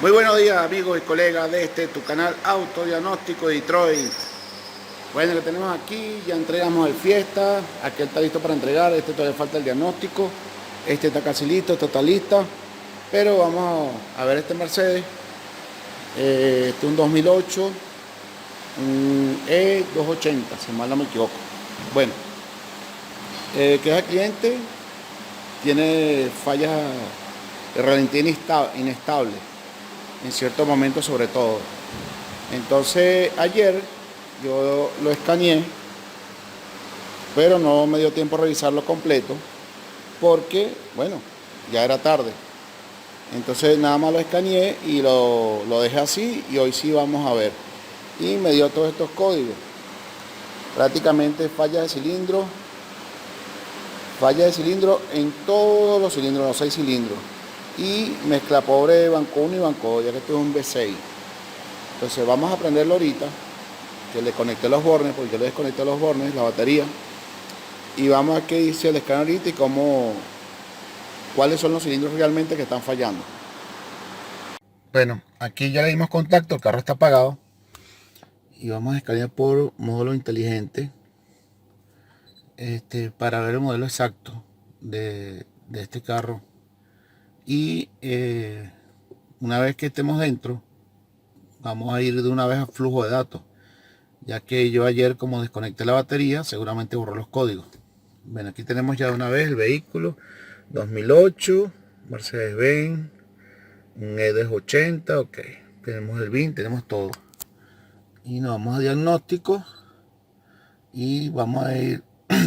Muy buenos días, amigos y colegas de tu canal Autodiagnóstico de Detroit. Bueno, lo tenemos aquí, ya entregamos el Fiesta, aquel está listo para entregar, este todavía falta el diagnóstico, este está casi listo, este está listo, pero vamos a ver este Mercedes, este es un 2008, un E280, si mal no me equivoco. Bueno, que es el cliente, tiene fallas de ralentía inestable en ciertos momentos, sobre todo. Entonces ayer yo lo escaneé, pero no me dio tiempo a revisarlo completo porque, bueno, ya era tarde. Entonces nada más lo escaneé y lo dejé así, y hoy sí vamos a ver. Y me dio todos estos códigos. Prácticamente falla de cilindro en todos los cilindros, los 6 cilindros. Y mezcla pobre banco 1 y banco 2, ya que esto es un V6. Entonces vamos a prenderlo ahorita, que le conecté los bornes, porque yo le desconecté los bornes, la batería, y vamos a ver qué dice el escáner ahorita y cuáles son los cilindros realmente que están fallando. Bueno, aquí ya le dimos contacto, el carro está apagado, y vamos a escanear por módulo inteligente para ver el modelo exacto de este carro. Y una vez que estemos dentro, vamos a ir de una vez a flujo de datos, ya que yo ayer, como desconecté la batería, seguramente borró los códigos. Bueno, aquí tenemos ya de una vez el vehículo 2008 Mercedes-Benz, un E280, ok, tenemos el VIN, tenemos todo, y nos vamos a diagnóstico y vamos a ir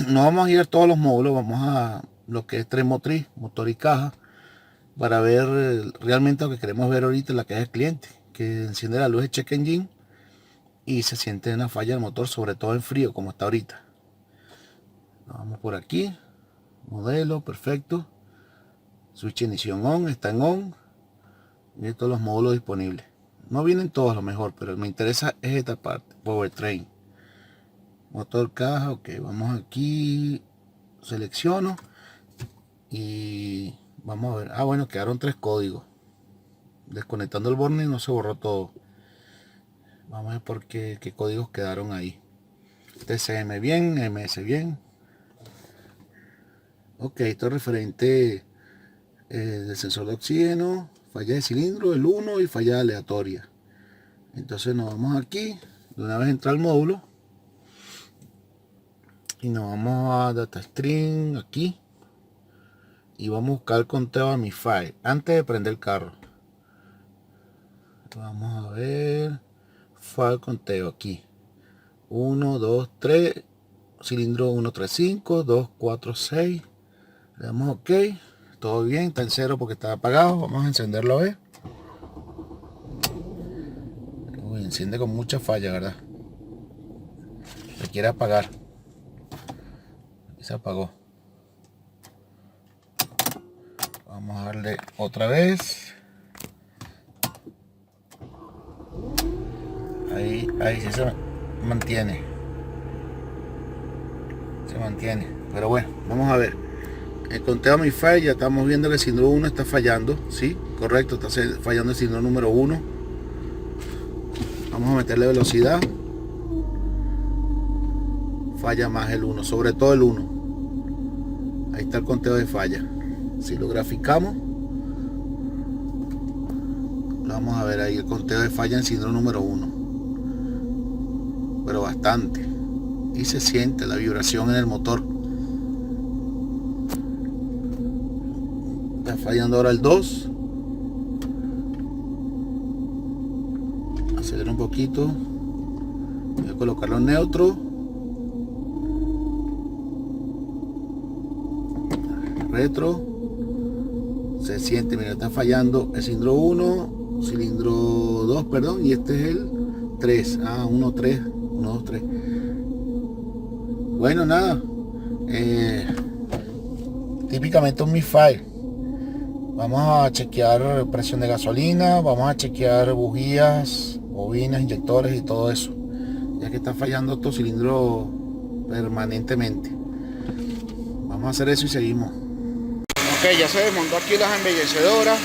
no vamos a ir a todos los módulos, vamos a lo que es tren motriz, motor y caja, para ver realmente lo que queremos ver ahorita en la caja del cliente, que enciende la luz de check engine y se siente una falla del motor, sobre todo en frío como está ahorita. Vamos por aquí, modelo, perfecto, switch ignición on, está en on, y todos los módulos disponibles. No vienen todos a lo mejor, pero me interesa es esta parte, powertrain, motor, caja, ok, vamos aquí, selecciono y vamos a ver. Bueno, quedaron 3 códigos. Desconectando el borne no se borró todo. Vamos a ver por qué códigos quedaron ahí. TCM bien, MS bien. Ok, esto es referente del sensor de oxígeno, falla de cilindro, el 1 y falla aleatoria. Entonces nos vamos aquí, de una vez entra al módulo y nos vamos a data stream aquí y vamos a buscar el conteo a mi file antes de prender el carro. Vamos a ver file conteo aquí, 1, 2, 3, cilindro 135, 2, 4, 6. Le damos ok, todo bien, está en cero porque está apagado. Vamos a encenderlo a ver. Uy, enciende con mucha falla, ¿verdad? Se quiere apagar y se apagó. Vamos a darle otra vez. Ahí sí se mantiene. Se mantiene. Pero bueno, vamos a ver. El conteo a mi file, ya estamos viendo que el cilindro 1 está fallando. Sí, correcto, está fallando el cilindro número 1. Vamos a meterle velocidad. Falla más el 1, sobre todo el 1. Ahí está el conteo de falla. Si lo graficamos, vamos a ver ahí el conteo de falla en cilindro número 1, pero bastante, y se siente la vibración en el motor. Está fallando ahora el 2. Acelera un poquito, voy a colocarlo en neutro, retro. Se siente, mira, está fallando el cilindro 1, cilindro 2, perdón, y este es el 3. 1, 3, 1, 2, 3. Bueno, nada, típicamente un misfire. Vamos a chequear presión de gasolina, vamos a chequear bujías, bobinas, inyectores y todo eso, ya que está fallando estos cilindros permanentemente. Vamos a hacer eso y seguimos. Ok, ya se desmontó aquí las embellecedoras.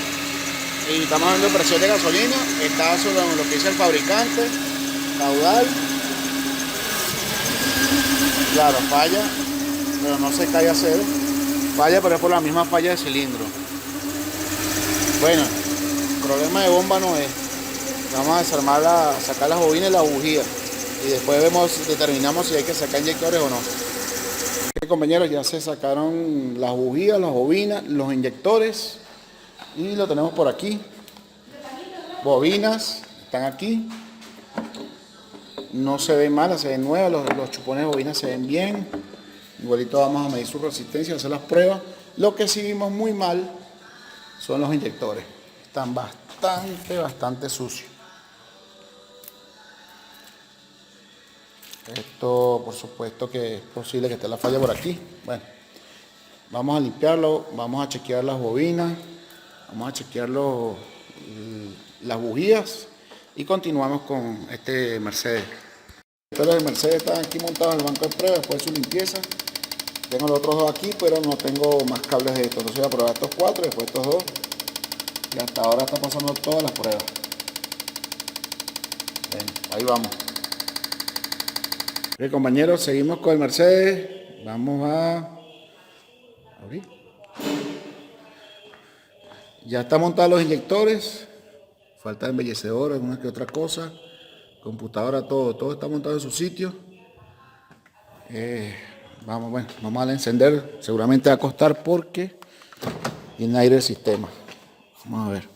Y estamos dando presión de gasolina, está sobre lo que dice el fabricante, caudal. Claro, falla, pero no se cae a cero. Falla, pero es por la misma falla de cilindro. Bueno, problema de bomba no es. Vamos a desarmar sacar las bobinas y las bujías. Y después determinamos si hay que sacar inyectores o no. Ok, compañeros, ya se sacaron las bujías, las bobinas, los inyectores. Y lo tenemos por aquí. Bobinas, están aquí. No se ven malas, se ven nuevas. Los chupones de bobinas se ven bien. Igualito vamos a medir su resistencia, hacer las pruebas. Lo que sí vimos muy mal son los inyectores. Están bastante sucios. Esto, por supuesto que es posible que esté la falla por aquí. Bueno, vamos a limpiarlo, vamos a chequear las bobinas, vamos a chequear las bujías y continuamos con este Mercedes. Los de Mercedes están aquí montados en el banco de pruebas después de su limpieza. Tengo los otros dos aquí, pero no tengo más cables de estos. Entonces voy a probar estos cuatro, después estos dos. Y hasta ahora está pasando todas las pruebas. Bien, ahí vamos. Bien, compañeros, seguimos con el Mercedes. Vamos a abrir. Ya está montados los inyectores. Falta embellecedor, alguna que otra cosa. Computadora, todo está montado en su sitio. Vamos a encender. Seguramente va a costar porque tiene aire el sistema. Vamos a ver.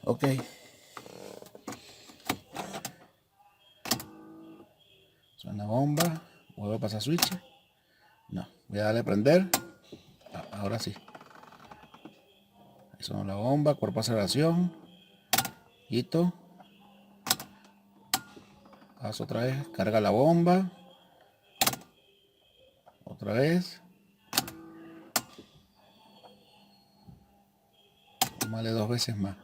Ok. Suena bomba. ¿Vuelvo a pasar switch? No. Voy a darle a prender. Ahora sí. Ahí suena la bomba. Cuerpo de aceleración. Quito. Paso otra vez. Carga la bomba. Otra vez. Vale, 2 veces más.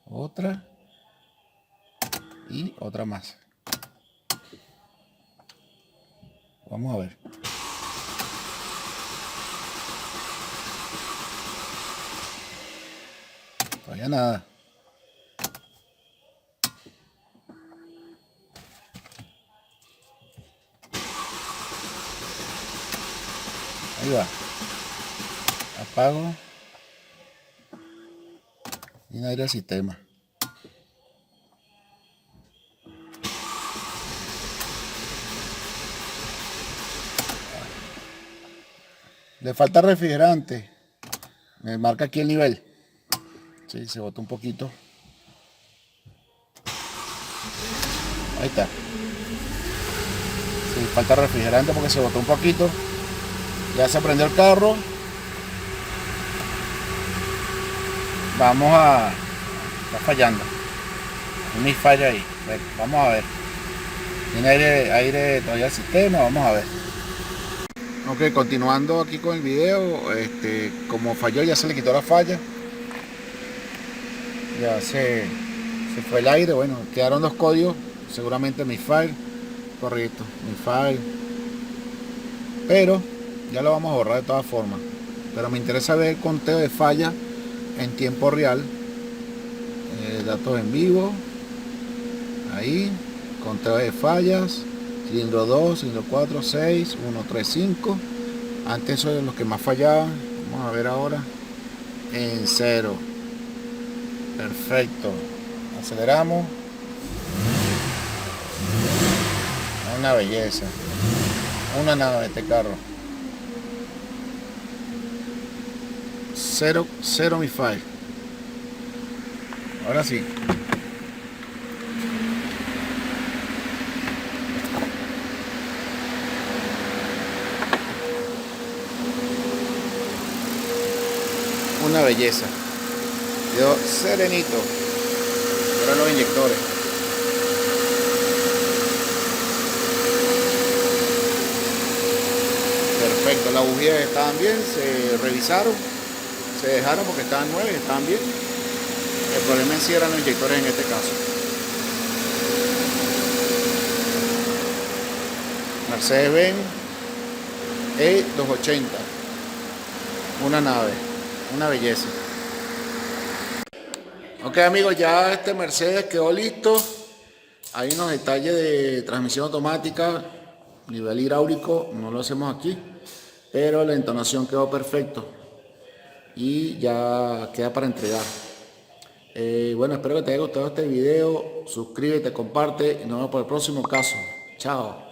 Otra. Y otra más. Vamos a ver. Todavía nada. Ahí va. Apago. Y aire al sistema. Le falta refrigerante. Me marca aquí el nivel. Sí, se botó un poquito. Ahí está. Sí, falta refrigerante porque se botó un poquito. Ya se prendió el carro. Vamos a... Está fallando. Mi falla ahí. Vamos a ver. Tiene aire todavía el sistema. Vamos a ver. Ok, continuando aquí con el video. Como falló, ya se le quitó la falla. Ya se fue el aire. Bueno, quedaron dos códigos. Seguramente mi file. Correcto, mi file. Pero ya lo vamos a borrar de todas formas. Pero me interesa ver el conteo de fallas en tiempo real. Datos en vivo. Ahí. Conteo de fallas. Cilindro 2, cilindro 4, 6, 1, 3, 5. Antes eso de los que más fallaban. Vamos a ver ahora. En 0. Perfecto. Aceleramos. Una belleza. Una nave este carro. Cero mi file. Ahora sí. Una belleza. Quedó serenito. Ahora los inyectores. Perfecto, las bujías estaban bien, se revisaron, se dejaron porque estaban nuevas y estaban bien. El problema en sí eran los inyectores en este caso. Mercedes-Benz E280. Una nave, una belleza. Ok amigos, ya este Mercedes quedó listo. Hay unos detalles de transmisión automática, nivel hidráulico, no lo hacemos aquí, pero la entonación quedó perfecto y ya queda para entregar. Bueno, espero que te haya gustado este video. Suscríbete, comparte y nos vemos por el próximo caso. Chao.